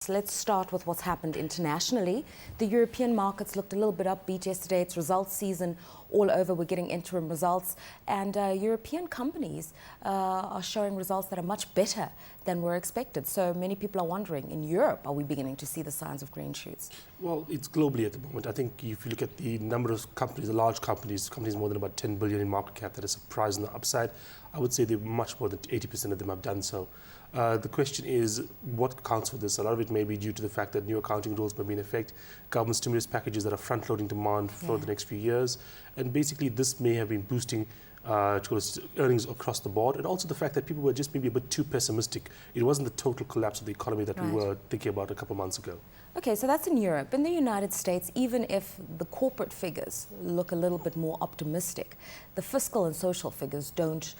markets. Let's start with what's happened internationally. The European markets looked a little bit upbeat yesterday. It's results season all over. We're getting interim results. And European companies are showing results that are much better than were expected. So many people are wondering, in Europe, are we beginning to see the signs of green shoots? Well, it's globally at the moment. I think if you look at the number of companies, the large companies more than about 10 billion in market cap that are surprised on the upside, I would say they're much more than 80% of them have done so. The question is, what accounts for this? A lot of it may be due to the fact that new accounting rules may be in effect, government stimulus packages that are front-loading demand for the next few years, and basically this may have been boosting earnings across the board, and also the fact that people were just maybe a bit too pessimistic. It wasn't the total collapse of the economy that we were thinking about a couple of months ago. Okay, so that's in Europe. In the United States, even if the corporate figures look a little bit more optimistic, the fiscal and social figures don't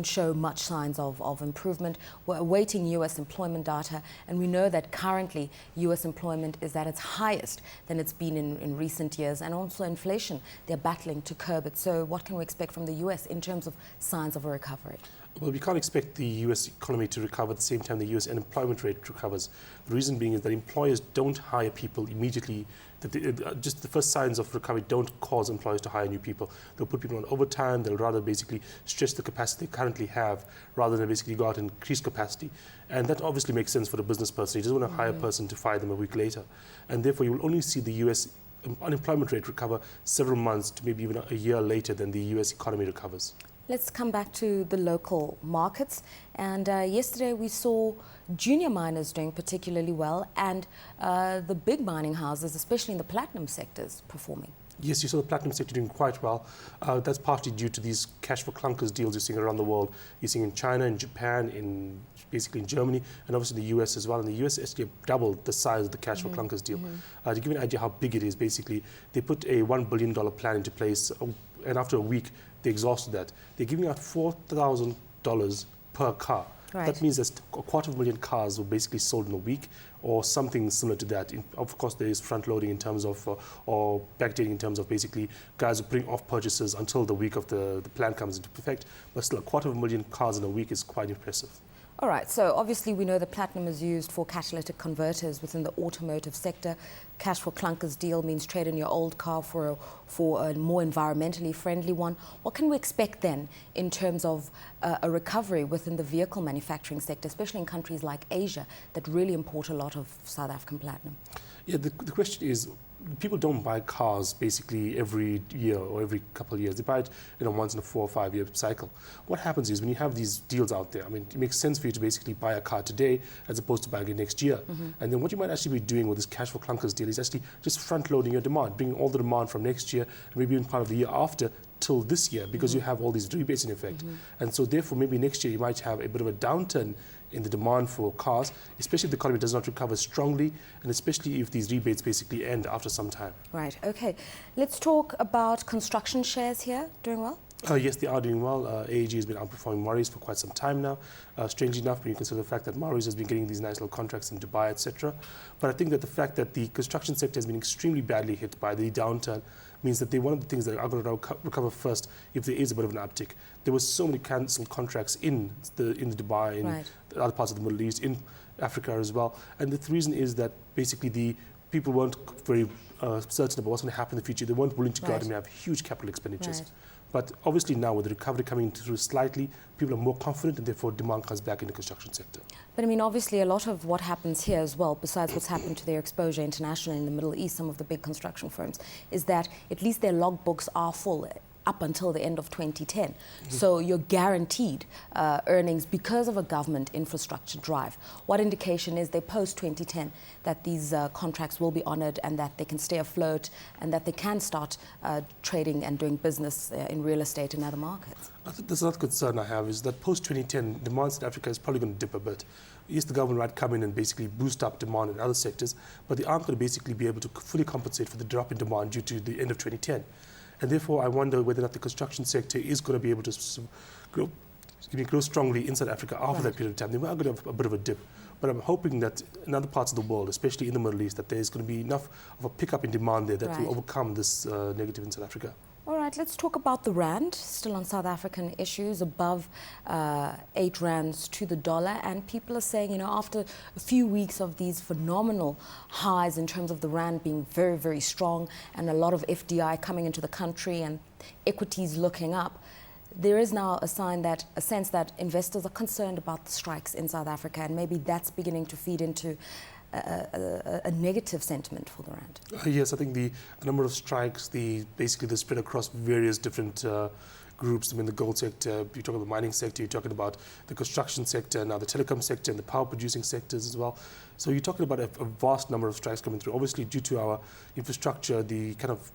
show much signs of improvement. We're awaiting U.S. employment data, and we know that currently U.S. employment is at its highest than it's been in recent years, and also inflation, they're battling to curb it. So what can we expect from the U.S. in terms of signs of a recovery? Well, we can't expect the U.S. economy to recover at the same time the U.S. unemployment rate recovers. The reason being is that employers don't hire people immediately. Just the first signs of recovery don't cause employers to hire new people. They'll put people on overtime. They'll rather basically stretch the capacity they currently have rather than basically go out and increase capacity. And that obviously makes sense for the business person. He doesn't want to hire a person to fire them a week later. And therefore, you will only see the U.S. unemployment rate recover several months to maybe even a year later than the U.S. economy recovers. Let's come back to the local markets. And yesterday we saw junior miners doing particularly well, and the big mining houses, especially in the platinum sectors, performing. Yes, you saw the platinum sector doing quite well. That's partly due to these cash for clunkers deals you're seeing around the world. You're seeing in China, in Japan, basically in Germany, and obviously the US as well. And the US actually doubled the size of the cash for clunkers deal. To give you an idea how big it is, basically, they put a $1 billion plan into place, and after a week, they exhausted that. They're giving out $4,000 per car. Right. That means that 250,000 cars were basically sold in a week, or something similar to that. Of course, there is front-loading in terms of, or backdating in terms of basically guys are putting off purchases until the week of the plan comes into effect. But still, 250,000 cars in a week is quite impressive. All right, so obviously we know that platinum is used for catalytic converters within the automotive sector. Cash for clunkers deal means trade in your old car for a more environmentally friendly one. What can we expect then in terms of a recovery within the vehicle manufacturing sector, especially in countries like Asia that really import a lot of South African platinum? Yeah, the question is, people don't buy cars basically every year or every couple of years. They buy it once in a 4 or 5 year cycle. What happens is when you have these deals out there, I mean, it makes sense for you to basically buy a car today as opposed to buying it next year. And then what you might actually be doing with this cash for clunkers deal is actually just front loading your demand, bringing all the demand from next year and maybe even part of the year after till this year, because you have all these rebates in effect. And so therefore maybe next year you might have a bit of a downturn in the demand for cars, especially if the economy does not recover strongly, and especially if these rebates basically end after some time. Right, okay. Let's talk about construction shares here doing well. Yes, they are doing well. AEG has been outperforming Maurice for quite some time now. Strangely enough, when you consider the fact that Maurice has been getting these nice little contracts in Dubai, etc. But I think that the fact that the construction sector has been extremely badly hit by the downturn means that they're one of the things that are going to recover first if there is a bit of an uptick. There were so many cancelled contracts in the Dubai, in the other parts of the Middle East, in Africa as well. And the reason is that basically the people weren't very certain about what's going to happen in the future. They weren't willing to go out and have huge capital expenditures. But obviously now with the recovery coming through slightly, people are more confident and therefore demand comes back in the construction sector. But I mean, obviously a lot of what happens here as well, besides what's happened to their exposure internationally in the Middle East, some of the big construction firms, is that at least their logbooks are full up until the end of 2010. So you're guaranteed earnings because of a government infrastructure drive. What indication is they post-2010 that these contracts will be honoured and that they can stay afloat and that they can start trading and doing business in real estate and other markets? I think there's another concern I have is that post-2010, demand in Africa is probably going to dip a bit. Yes, the government might come in and basically boost up demand in other sectors, but they aren't going to basically be able to fully compensate for the drop in demand due to the end of 2010. And therefore, I wonder whether or not the construction sector is going to be able to grow strongly inside Africa after that period of time. They are going to have a bit of a dip. But I'm hoping that in other parts of the world, especially in the Middle East, that there's going to be enough of a pickup in demand there that will overcome this negative in South Africa. All right, let's talk about the rand. Still on South African issues, above 8 rands to the dollar, and people are saying, you know, after a few weeks of these phenomenal highs in terms of the rand being very, very strong, and a lot of FDI coming into the country and equities looking up, there is now a sense that investors are concerned about the strikes in South Africa, and maybe that's beginning to feed into a negative sentiment for the rand. Yes, I think the number of strikes, basically the spread across various different groups. I mean, the gold sector, you're talking about the mining sector, you're talking about the construction sector, now the telecom sector and the power producing sectors as well. So you're talking about a vast number of strikes coming through. Obviously, due to our infrastructure, the kind of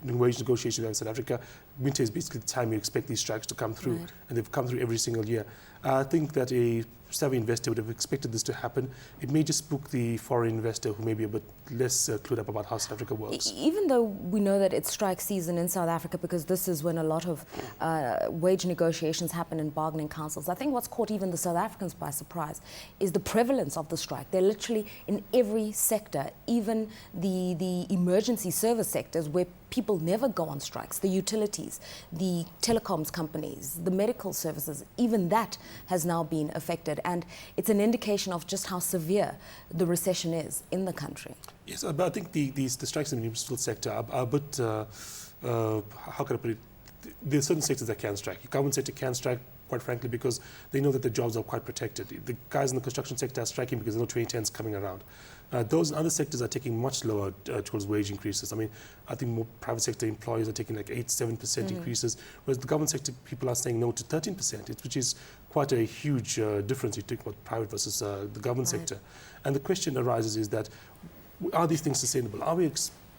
wage negotiations we have in South Africa, winter is basically the time you expect these strikes to come through, right. and they've come through every single year. I think that a savvy investor would have expected this to happen. It may just spook the foreign investor who may be a bit less clued up about how South Africa works. Even though we know that it's strike season in South Africa, because this is when a lot of wage negotiations happen in bargaining councils, I think what's caught even the South Africans by surprise is the prevalence of the strike. They're literally in every sector, even the emergency service sectors where people never go on strikes, the utilities, the telecoms companies, the medical services, even that has now been affected. And it's an indication of just how severe the recession is in the country. Yes, but I think the strikes in the municipal sector are a bit, how can I put it, there are certain sectors that can strike. The government sector can strike, quite frankly, because they know that their jobs are quite protected. The guys in the construction sector are striking because they know 2010 is coming around. Those other sectors are taking much lower towards wage increases. I mean, I think more private sector employees are taking like 8-7% increases, whereas the government sector people are saying no to 13%, which is quite a huge difference. You think about private versus the government sector. And the question arises is that, are these things sustainable? Are we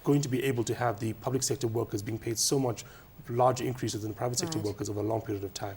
going to be able to have the public sector workers being paid so much larger increases than the private sector workers over a long period of time?